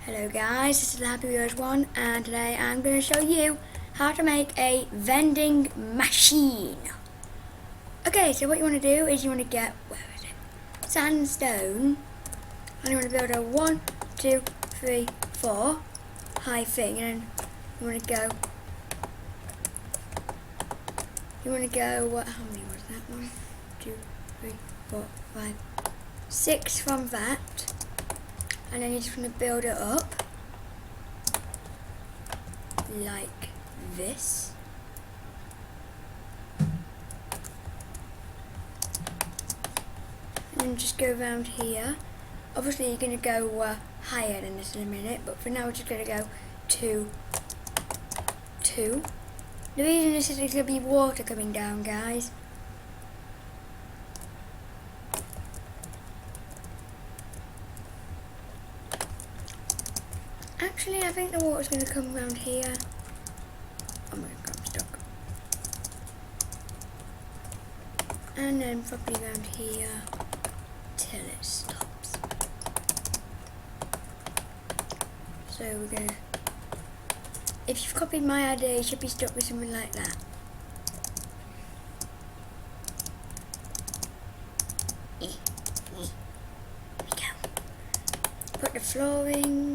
Hello guys, this is the Happy Viewers 1 and today I'm going to show you how to make a vending machine. Okay, so what you want to do is you want to get, where is it? Sandstone, and you want to build a 1, 2, 3, 4 high thing, and then you want to go, what, how many was that? 1, 2, 3, 4, 5, 6 from that. And then you're just going to build it up like this. And then just go around here. Obviously you're going to go higher than this in a minute, but for now we're just going to go 2, 2. The reason this is going to be water coming down, guys. Actually, I think the water's going to come around here. Oh my god, I'm stuck. And then probably around here till it stops. So we're going to... If you've copied my idea, you should be stuck with something like that. There we go. Put the flooring...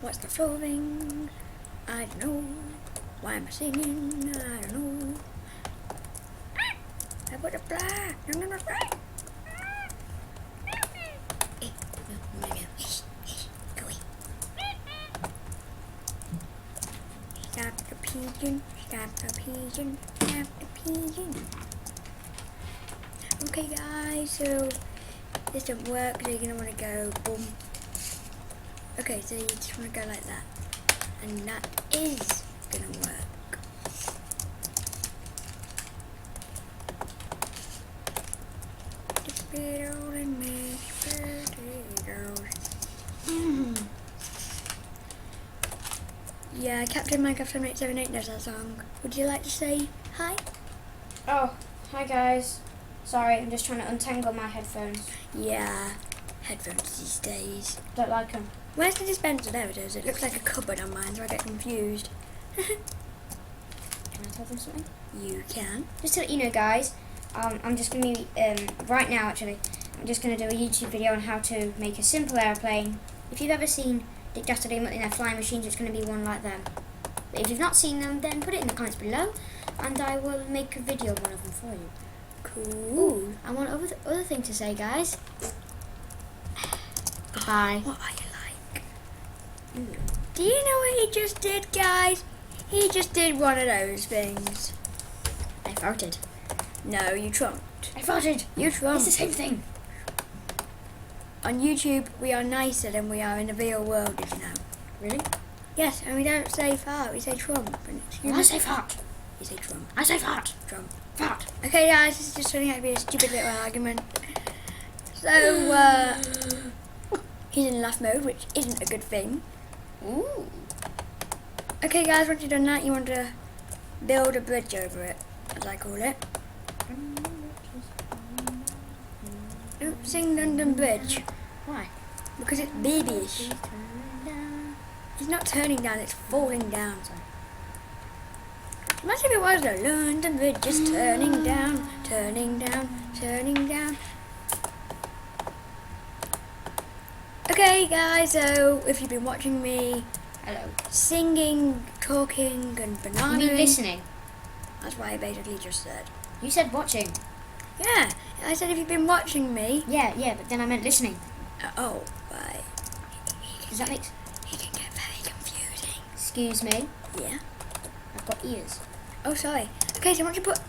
What's the flooring? I don't know. Why am I singing? I don't know. I put the black. No. Go away. Stop the pigeon. Stop the pigeon. Stop the pigeon. Okay, guys. So this didn't work. So you're gonna want to go boom. Okay, so you just want to go like that, and that is gonna work. Yeah, Captain Minecraft 7878 knows that song. Would you like to say hi? Oh, hi guys. Sorry, I'm just trying to untangle my headphones. Yeah, headphones these days. Don't like them. Where's the dispenser? There it is. It looks like a cupboard on mine, so I get confused. Can I tell them something? You can. Just to let you know, guys, I'm just going to be, right now actually, I'm just going to do a YouTube video on how to make a simple airplane. If you've ever seen Dick Dastardly in their flying machines, it's going to be one like them. But if you've not seen them, then put it in the comments below, and I will make a video of one of them for you. Cool. Ooh, and one other thing to say, guys. Goodbye. What are you like? Do you know what he just did, guys? He just did one of those things. I farted. No, you trumped. I farted. You trumped. It's the same thing. On YouTube, we are nicer than we are in the real world, did you know? Really? Yes, and we don't say fart, we say trump. And I say fart. You say trump. I say fart. Trump. Fart. Okay, guys, this is just turning out to be a stupid little argument. So, he's in laugh mode, which isn't a good thing. Ooh. Okay, guys, once you've done that, you want to build a bridge over it, as I call it. Don't sing London Bridge. Why? Because it's babyish. It's not turning down, it's falling down. Imagine if it was the London Bridge just turning down, turning down, turning down. Okay guys, so if you've been watching me singing, talking and banana. You mean listening? That's what I basically just said. You said watching. Yeah, I said if you've been watching me. Yeah, but then I meant listening. Oh, right. Does that make... It can get very confusing. Excuse me? Yeah? I've got ears. Oh, sorry. Okay, so once you put...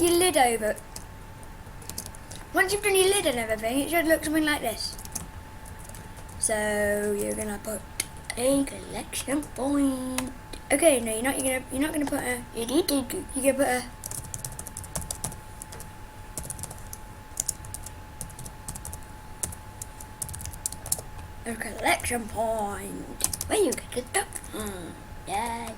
your lid over... Once you've done your lid and everything, it should look something like this. So, you're gonna put a collection point. Okay, no, you're not gonna put a... You're gonna put a... A collection point. Where you get the stuff? Yeah.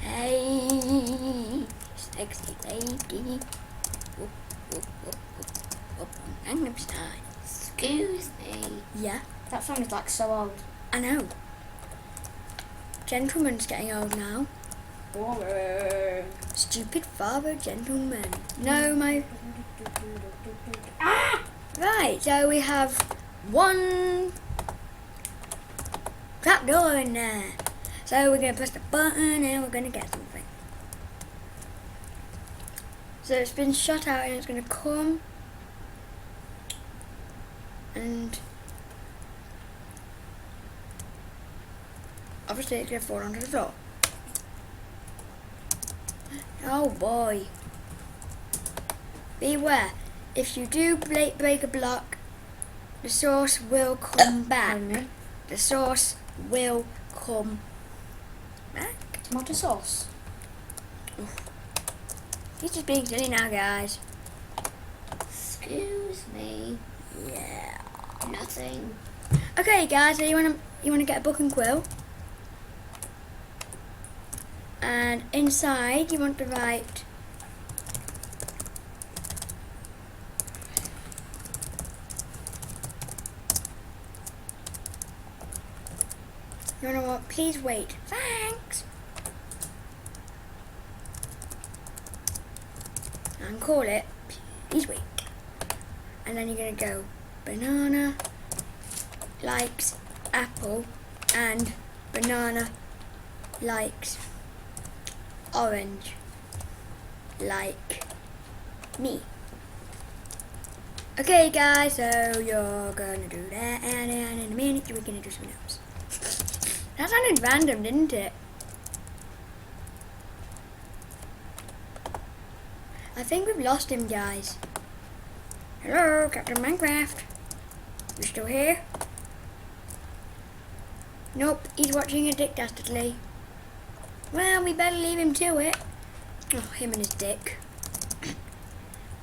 Hey, sexy lady. Gangnam Style. Excuse Yeah, That song is like so old. I know. Gentleman's getting old now. Boring. Stupid father, gentleman. No, my... Right, so we have one trapdoor in there. So we're going to press the button and we're going to get something. So it's been shot out and it's going to come and obviously it's going to fall onto the floor. Oh boy. Beware, if you do break a block, the sauce will come back. The sauce will come back. Tomato sauce. He's just being silly now, guys. Excuse me. Yeah. Nothing. Okay, guys. So you wanna get a book and quill, and inside you want to write. You wanna what? Please wait. Thanks. And call it please wait. And then you're gonna go banana likes apple and banana likes orange like me. Okay guys, so you're gonna do that and then in a minute we're gonna do something else. That sounded random, didn't it? I think we've lost him, guys. Hello, Captain Minecraft. You still here? Nope, he's watching it Dick Dastardly. Well, we better leave him to it. Oh, him and his dick.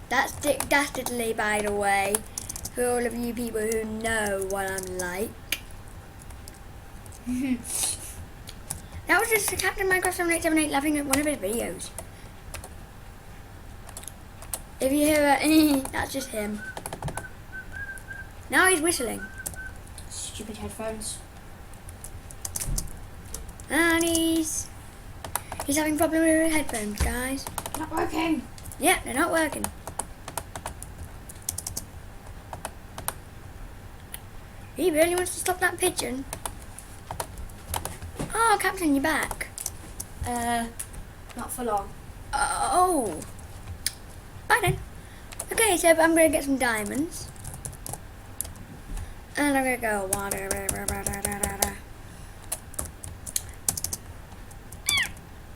That's Dick Dastardly, by the way, for all of you people who know what I'm like. That was just Captain Minecraft 7878 laughing at one of his videos. If you hear it, that's just him. Now he's whistling. Stupid headphones. And he's having problems with his headphones, guys. Not working. Yeah, they're not working. He really wants to stop that pigeon. Oh, Captain, you're back. Not for long. Oh. Bye then. Okay, so I'm going to get some diamonds. And I'm going to go water.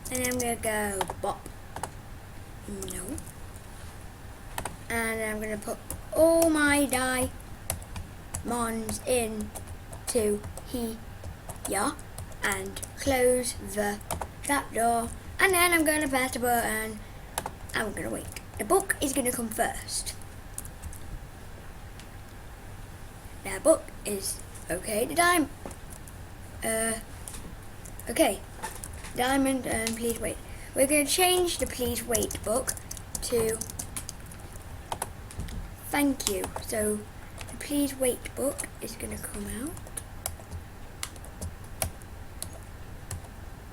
And I'm going to go bop. No. And I'm going to put all my diamonds into here and close the trapdoor. And then I'm going to press the button. I'm going to wait. The book is going to come first. The book is okay. The diamond. Okay. Diamond and please wait. We're going to change the please wait book to thank you. So the please wait book is going to come out.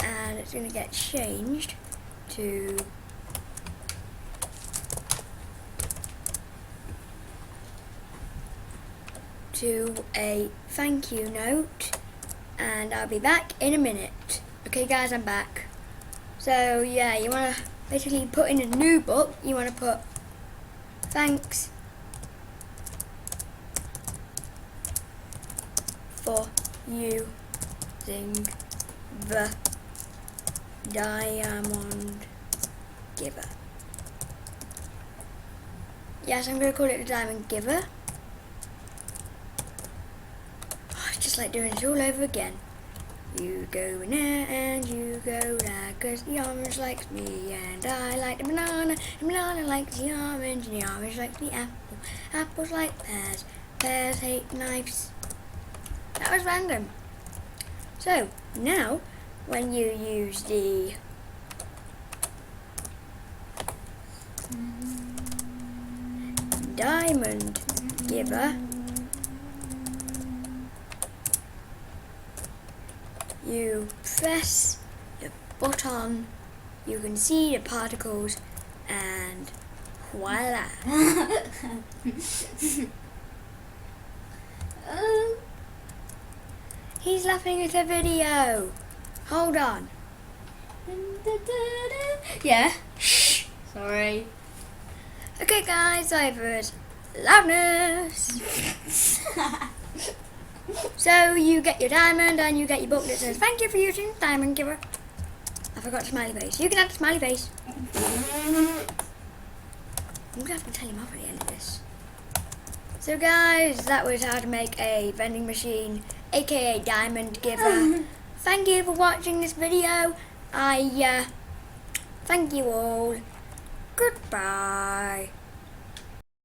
And it's going to get changed to a thank you note, and I'll be back in a minute. Okay guys, I'm back. So yeah, you want to basically put in a new book, you want to put thanks for using the diamond giver. Yes, I'm going to call it the diamond giver. Just like doing it all over again. You go in there and you go there, 'cause the orange likes me and I like the banana likes the orange and the orange likes the apple, apples like pears, pears hate knives. That was random. So now when you use the diamond giver, you press the button, you can see the particles, and voila. He's laughing at the video. Hold on. Yeah. Shh. Sorry. Okay guys, I heard loudness. So you get your diamond and you get your book that says thank you for using Diamond Giver. I forgot the smiley face. You can have the smiley face. I'm gonna have to tell him off at the end of this. So guys, that was how to make a vending machine, aka Diamond Giver. Thank you for watching this video. I thank you all. Goodbye.